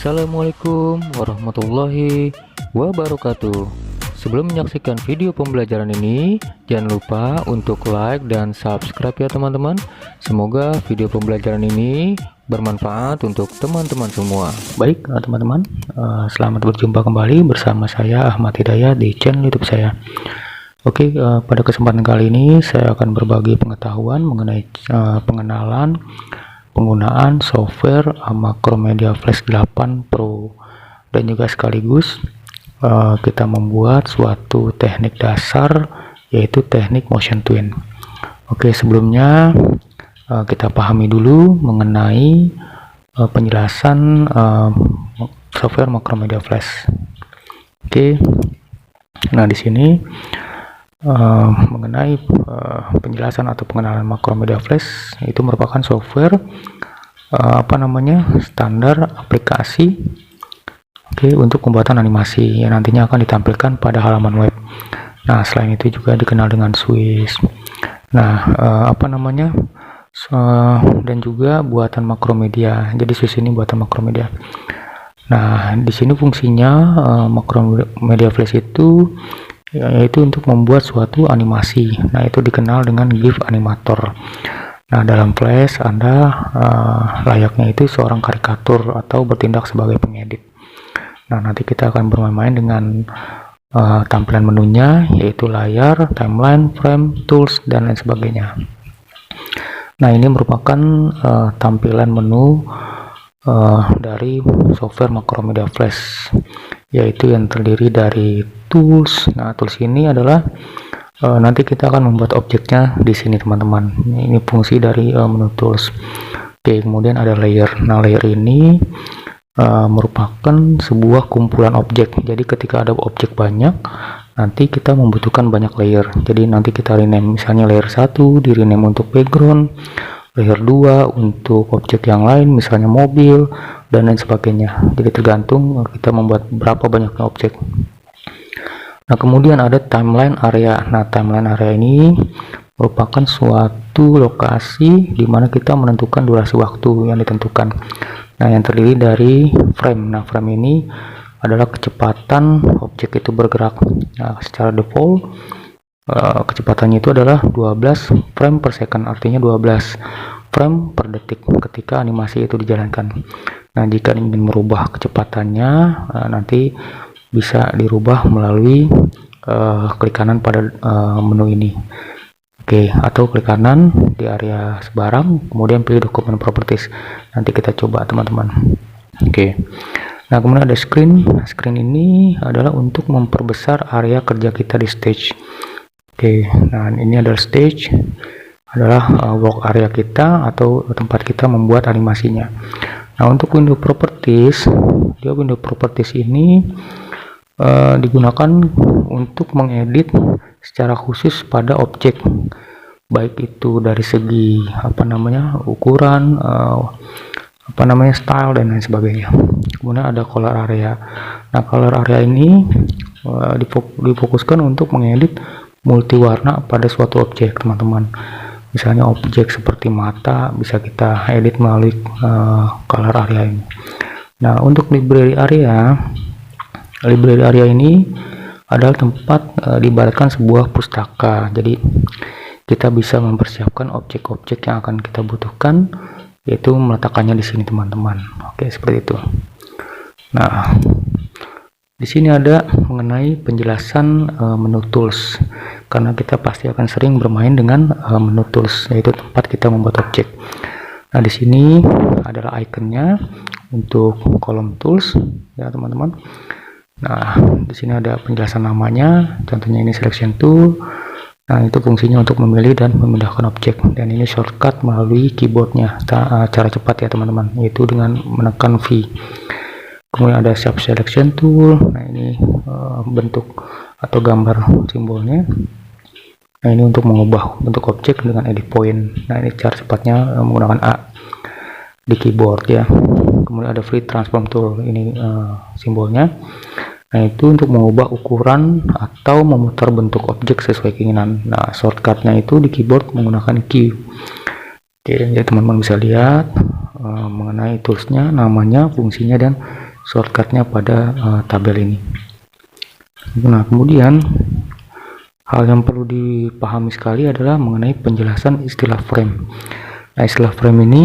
Assalamualaikum warahmatullahi wabarakatuh. Sebelum menyaksikan video pembelajaran ini, jangan lupa untuk like dan subscribe ya teman-teman. Semoga video pembelajaran ini bermanfaat untuk teman-teman semua. Baik teman-teman, selamat berjumpa kembali bersama saya Ahmad Hidayat di channel YouTube saya. Oke, pada kesempatan kali ini saya akan berbagi pengetahuan mengenai pengenalan penggunaan software Macromedia Flash 8 Pro, dan juga sekaligus kita membuat suatu teknik dasar, yaitu teknik motion twin. Oke, sebelumnya kita pahami dulu mengenai penjelasan software Macromedia Flash. Oke, nah di sini mengenai penjelasan atau pengenalan Macromedia Flash, itu merupakan software standar aplikasi untuk pembuatan animasi yang nantinya akan ditampilkan pada halaman web. Nah, selain itu juga dikenal dengan Swiss. Nah, dan juga buatan Macromedia. Jadi Swiss ini buatan Macromedia. Nah, di sini fungsinya Macromedia Flash itu yaitu untuk membuat suatu animasi. Nah, itu dikenal dengan GIF animator. Nah, dalam Flash Anda layaknya itu seorang karikatur atau bertindak sebagai pengedit. Nah, nanti kita akan bermain-main dengan tampilan menunya, yaitu layar, timeline, frame, tools, dan lain sebagainya. Nah, ini merupakan tampilan menu dari software Macromedia Flash, yaitu yang terdiri dari tools. Nah, tools ini adalah nanti kita akan membuat objeknya di sini teman-teman. Ini fungsi dari menu tools. Oke, kemudian ada layer. Nah, layer ini merupakan sebuah kumpulan objek. Jadi ketika ada objek banyak, nanti kita membutuhkan banyak layer. Jadi nanti kita rename, misalnya layer 1 di rename untuk background, layer 2 untuk objek yang lain, misalnya mobil, dan lain sebagainya. Jadi tergantung kita membuat berapa banyaknya objek. Nah, kemudian ada timeline area. Nah, timeline area ini merupakan suatu lokasi di mana kita menentukan durasi waktu yang ditentukan. Nah, yang terdiri dari frame. Nah, frame ini adalah kecepatan objek itu bergerak. Nah, secara default kecepatannya itu adalah 12 frame per second, artinya 12 frame per detik ketika animasi itu dijalankan. Nah, jika ingin merubah kecepatannya, nanti bisa dirubah melalui klik kanan pada menu ini. Oke, atau klik kanan di area sebarang, kemudian pilih dokumen properties. Nanti kita coba teman-teman. Oke. Nah, kemudian ada screen. Screen ini adalah untuk memperbesar area kerja kita di stage. Oke, nah ini adalah stage, adalah work area kita atau tempat kita membuat animasinya. Nah, untuk window properties, window properties ini digunakan untuk mengedit secara khusus pada objek, baik itu dari segi ukuran, style, dan lain sebagainya. Kemudian ada color area. Nah, color area ini difokuskan untuk mengedit multi warna pada suatu objek teman-teman. Misalnya objek seperti mata bisa kita edit melalui color area ini. Nah, untuk library area ini adalah tempat diibaratkan sebuah pustaka. Jadi kita bisa mempersiapkan objek-objek yang akan kita butuhkan, yaitu meletakkannya di sini teman-teman. Oke, seperti itu. Nah, di sini ada mengenai penjelasan menu tools, karena kita pasti akan sering bermain dengan menu tools, yaitu tempat kita membuat objek. Nah, di sini adalah ikonnya untuk kolom tools ya teman-teman. Nah, di sini ada penjelasan namanya, contohnya ini selection tool. Nah, itu fungsinya untuk memilih dan memindahkan objek, dan ini shortcut melalui keyboardnya, cara cepat ya teman-teman, yaitu dengan menekan V. Kemudian ada shape selection tool. Nah, ini bentuk atau gambar simbolnya. Nah, ini untuk mengubah bentuk objek dengan edit point. Nah, ini cara cepatnya menggunakan A di keyboard ya. Kemudian ada free transform tool, ini simbolnya. Nah, itu untuk mengubah ukuran atau memutar bentuk objek sesuai keinginan. Nah, shortcutnya itu di keyboard menggunakan Q. Oke, jadi teman-teman bisa lihat mengenai toolsnya, namanya, fungsinya, dan shortcutnya pada tabel ini. Nah, kemudian hal yang perlu dipahami sekali adalah mengenai penjelasan istilah frame. Nah, istilah frame ini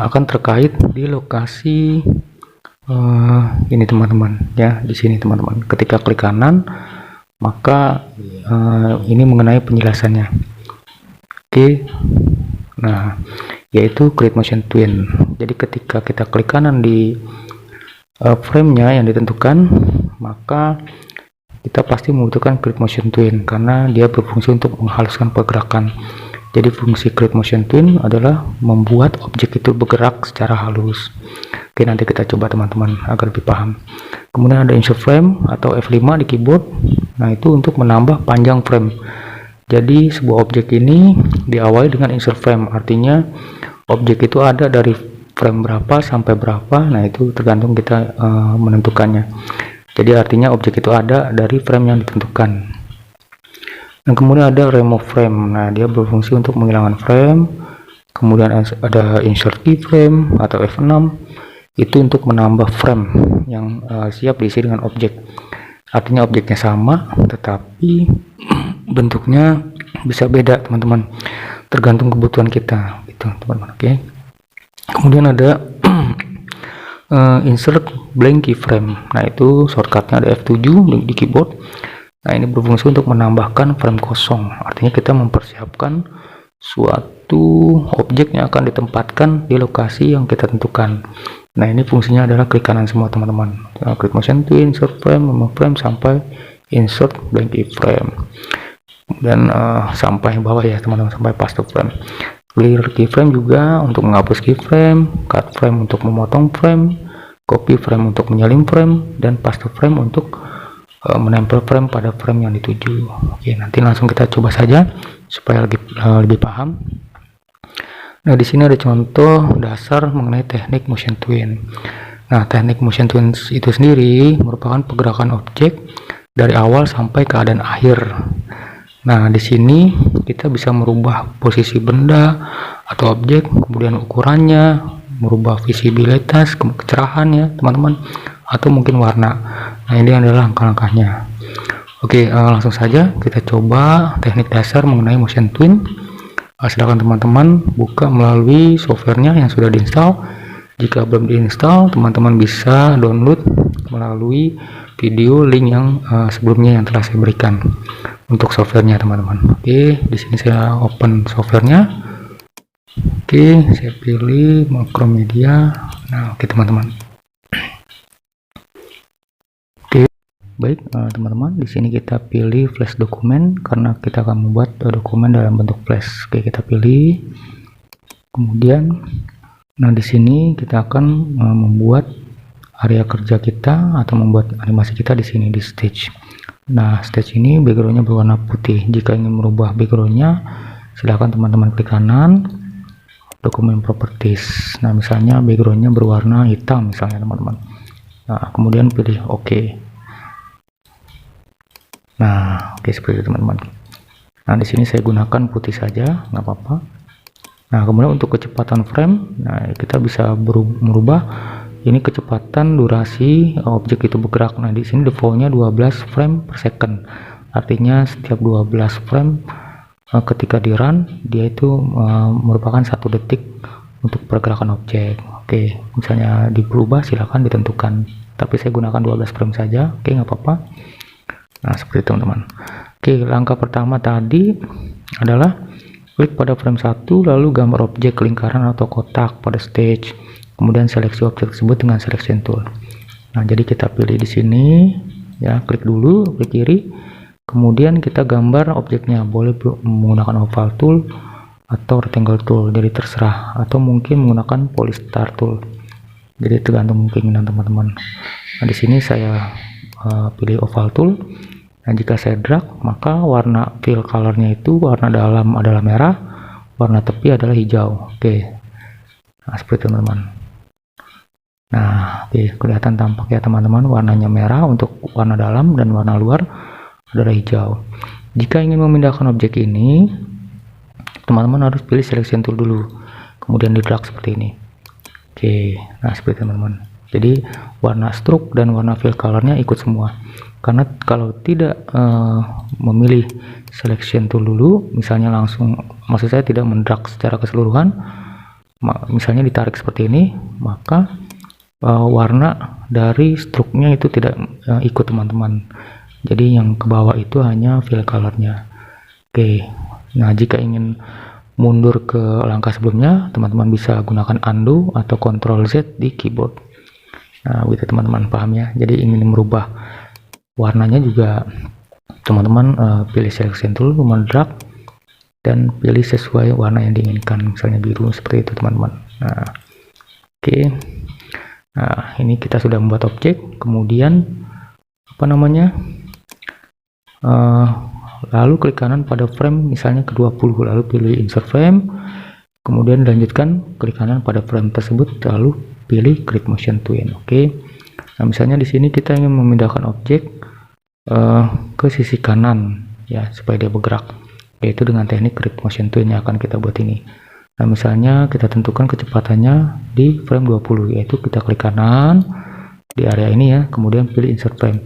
akan terkait di lokasi ini teman-teman ya, di sini teman-teman. Ketika klik kanan, maka ini mengenai penjelasannya. Oke. Nah, yaitu create motion twin. Jadi ketika kita klik kanan di frame-nya yang ditentukan, maka kita pasti membutuhkan create motion twin karena dia berfungsi untuk menghaluskan pergerakan. Jadi fungsi create motion twin adalah membuat objek itu bergerak secara halus. Oke, nanti kita coba teman-teman agar lebih paham. Kemudian ada insert frame atau F5 di keyboard. Nah, itu untuk menambah panjang frame. Jadi sebuah objek ini diawali dengan insert frame, artinya objek itu ada dari frame berapa sampai berapa. Nah, itu tergantung kita menentukannya. Jadi artinya objek itu ada dari frame yang ditentukan. Nah, kemudian ada remove frame. Nah, dia berfungsi untuk menghilangkan frame. Kemudian ada insert keyframe atau F6, itu untuk menambah frame yang siap diisi dengan objek. Artinya objeknya sama, tetapi bentuknya bisa beda teman-teman, tergantung kebutuhan kita gitu teman-teman. Oke. Kemudian ada insert blank keyframe. Nah, itu shortcutnya ada F7 di keyboard. Nah, ini berfungsi untuk menambahkan frame kosong, artinya kita mempersiapkan suatu objek yang akan ditempatkan di lokasi yang kita tentukan. Nah, ini fungsinya adalah klik kanan semua teman-teman. Klik motion twin, insert frame, remove frame, sampai insert blank keyframe. Dan sampai bawah ya teman-teman, sampai paste frame. Clear keyframe juga untuk menghapus keyframe, cut frame untuk memotong frame, copy frame untuk menyalin frame, dan paste frame untuk menempel frame pada frame yang dituju. Oke, nanti langsung kita coba saja supaya lebih paham. Nah, di sini ada contoh dasar mengenai teknik motion twin. Nah, teknik motion twin itu sendiri merupakan pergerakan objek dari awal sampai keadaan akhir. Nah, di sini kita bisa merubah posisi benda atau objek, kemudian ukurannya, merubah visibilitas, kecerahan ya teman-teman, atau mungkin warna. Nah, ini adalah langkah-langkahnya. Oke, langsung saja kita coba teknik dasar mengenai motion twin. Silakan teman-teman buka melalui softwarenya yang sudah diinstal. Jika belum diinstal, teman-teman bisa download melalui video link yang sebelumnya yang telah saya berikan untuk softwarenya teman-teman. Oke, di sini saya open softwarenya. Oke, saya pilih Macromedia. Nah, oke teman-teman. Baik teman-teman, di sini kita pilih flash dokumen karena kita akan membuat dokumen dalam bentuk flash. Oke, kita pilih. Kemudian, nah di sini kita akan membuat area kerja kita atau membuat animasi kita di sini di stage. Nah, stage ini backgroundnya berwarna putih. Jika ingin merubah backgroundnya, silahkan teman-teman klik kanan, dokumen properties. Nah, misalnya backgroundnya berwarna hitam misalnya teman-teman. Nah, kemudian pilih OK. Nah, oke seperti itu teman-teman. Nah, di sini saya gunakan putih saja, nggak apa-apa. Nah, kemudian untuk kecepatan frame, nah kita bisa merubah ini kecepatan durasi objek itu bergerak. Nah, di sini defaultnya 12 frame per second. Artinya setiap 12 frame ketika di run, dia itu merupakan 1 detik untuk pergerakan objek. Oke, misalnya diubah silakan ditentukan. Tapi saya gunakan 12 frame saja. Oke, nggak apa-apa. Nah, seperti itu teman-teman. Oke, langkah pertama tadi adalah klik pada frame 1, lalu gambar objek lingkaran atau kotak pada stage. Kemudian seleksi objek tersebut dengan selection tool. Nah, jadi kita pilih di sini ya, klik dulu, klik kiri. Kemudian kita gambar objeknya, boleh menggunakan oval tool atau rectangle tool, jadi terserah, atau mungkin menggunakan polystar tool. Jadi tergantung keinginan teman-teman. Nah, di sini saya pilih oval tool. Nah, jika saya drag, maka warna fill colornya itu warna dalam adalah merah, warna tepi adalah hijau. Oke, nah seperti itu teman-teman. Nah, oke, kelihatan tampak ya teman-teman, warnanya merah untuk warna dalam dan warna luar adalah hijau. Jika ingin memindahkan objek ini, teman-teman harus pilih selection tool dulu, kemudian di drag seperti ini. Oke, nah seperti teman-teman. Jadi warna stroke dan warna fill colornya ikut semua. Karena kalau tidak memilih selection tool dulu, misalnya langsung, maksud saya tidak mendrag secara keseluruhan, misalnya ditarik seperti ini, maka warna dari stroke-nya itu tidak ikut teman-teman. Jadi yang ke bawah itu hanya fill colornya. Oke, nah jika ingin mundur ke langkah sebelumnya, teman-teman bisa gunakan undo atau Ctrl Z di keyboard. Nah, gitu teman-teman, paham ya? Jadi ingin merubah warnanya juga, teman-teman pilih selection tool, mendrag dan pilih sesuai warna yang diinginkan, misalnya biru seperti itu teman-teman. Nah, oke. Nah, ini kita sudah membuat objek, kemudian apa namanya? Lalu klik kanan pada frame misalnya ke-20, lalu pilih insert frame, kemudian lanjutkan klik kanan pada frame tersebut, lalu pilih create motion twin. Oke. Nah, misalnya di sini kita ingin memindahkan objek ke sisi kanan ya, supaya dia bergerak, yaitu dengan teknik create motion twin yang akan kita buat ini. Nah, misalnya kita tentukan kecepatannya di frame 20, yaitu kita klik kanan di area ini ya, kemudian pilih insert frame.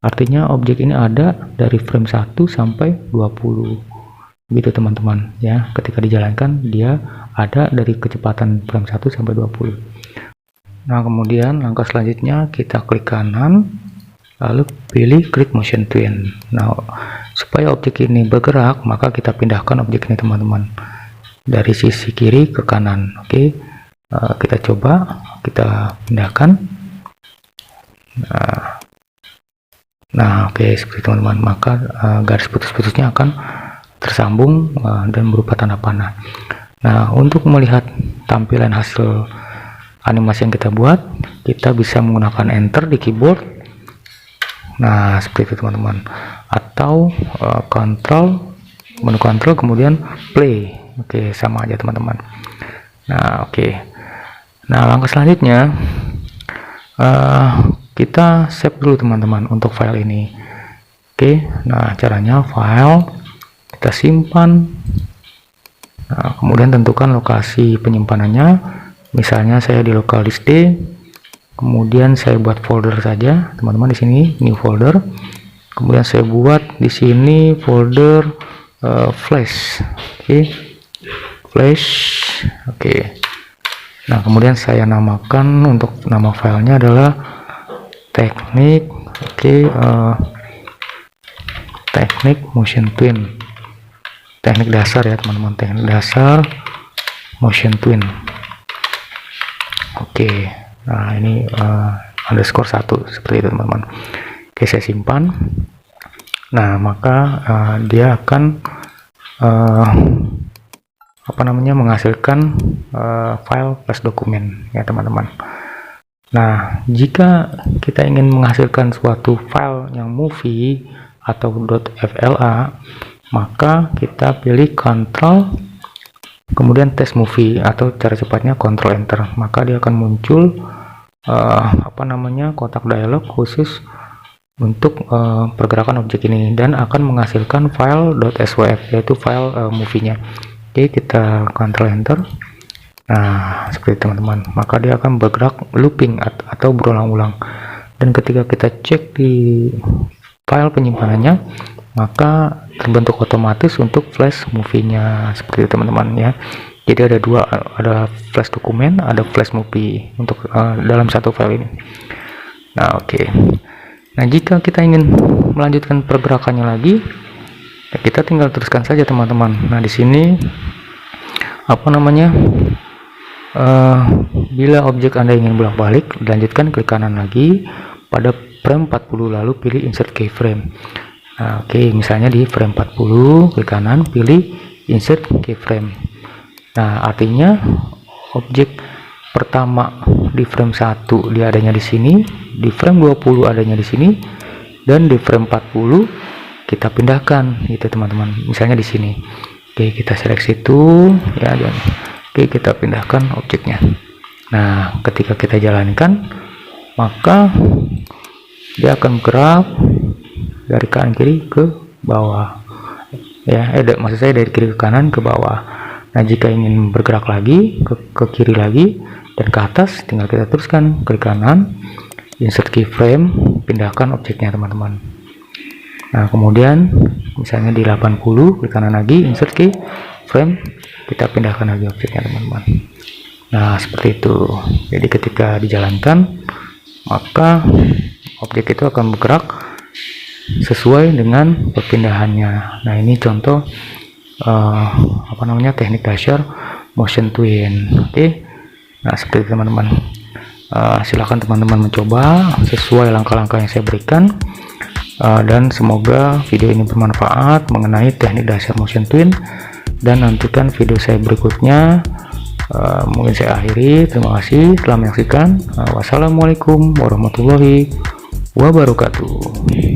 Artinya objek ini ada dari frame 1 sampai 20 gitu teman-teman ya. Ketika dijalankan dia ada dari kecepatan frame 1 sampai 20. Nah, kemudian langkah selanjutnya kita klik kanan lalu pilih create motion twin. Nah, supaya objek ini bergerak, maka kita pindahkan objek ini teman-teman dari sisi kiri ke kanan. Oke. Kita coba kita pindahkan. Nah, oke, seperti teman-teman, maka garis putus-putusnya akan tersambung dan berupa tanda panah. Nah, untuk melihat tampilan hasil animasi yang kita buat, kita bisa menggunakan enter di keyboard. Nah, seperti itu teman-teman, atau menu control kemudian play. Oke, sama aja teman-teman. Nah, oke. Nah, langkah selanjutnya kita save dulu teman-teman untuk file ini. Oke, nah caranya file, kita simpan. Nah, kemudian tentukan lokasi penyimpanannya. Misalnya saya di local disk D. Kemudian saya buat folder saja, teman-teman, di sini new folder. Kemudian saya buat di sini folder flash. Oke. Flash. Oke. Nah, kemudian saya namakan, untuk nama filenya adalah teknik. Oke, teknik motion twin, teknik dasar ya teman-teman, teknik dasar motion twin. Oke, nah ini underscore 1 seperti itu teman-teman. Oke, saya simpan. Nah, maka dia akan menghasilkan file flash dokumen ya teman-teman. Nah, jika kita ingin menghasilkan suatu file yang movie atau .fla, maka kita pilih Ctrl kemudian test movie, atau cara cepatnya Ctrl Enter, maka dia akan muncul kotak dialog khusus untuk pergerakan objek ini dan akan menghasilkan file .swf, yaitu file movie-nya. Oke, kita Ctrl Enter. Nah, seperti teman-teman, maka dia akan bergerak looping atau berulang-ulang. Dan ketika kita cek di file penyimpanannya, maka terbentuk otomatis untuk flash movie-nya, seperti itu teman-teman ya. Jadi ada dua, ada flash dokumen, ada flash movie untuk dalam satu file ini. Nah, oke. Nah, jika kita ingin melanjutkan pergerakannya lagi, ya kita tinggal teruskan saja teman-teman. Nah, di sini bila objek Anda ingin bolak-balik, lanjutkan klik kanan lagi pada frame 40, lalu pilih insert keyframe. Nah, oke, misalnya di frame 40, klik kanan, pilih insert keyframe. Nah, artinya objek pertama di frame 1 dia adanya di sini, di frame 20 adanya di sini, dan di frame 40 kita pindahkan gitu teman-teman. Misalnya di sini. Oke, kita seleksi itu ya, dan oke, kita pindahkan objeknya. Nah, ketika kita jalankan, maka dia akan bergerak dari kanan kiri ke bawah. Ya, maksud saya dari kiri ke kanan ke bawah. Nah, jika ingin bergerak lagi ke kiri lagi, dan ke atas tinggal kita teruskan klik kanan, insert keyframe, pindahkan objeknya teman-teman. Nah kemudian misalnya di 80, klik kanan lagi, insert keyframe, kita pindahkan lagi objeknya teman-teman. Nah seperti itu. Jadi ketika dijalankan maka objek itu akan bergerak sesuai dengan perpindahannya. Nah ini contoh teknik dasar motion twin. Oke. Nah seperti itu teman-teman. Silahkan teman-teman mencoba sesuai langkah-langkah yang saya berikan, dan semoga video ini bermanfaat mengenai teknik dasar motion twin, dan nantikan video saya berikutnya. Mungkin saya akhiri. Terima kasih telah menyaksikan. Wassalamualaikum warahmatullahi wabarakatuh.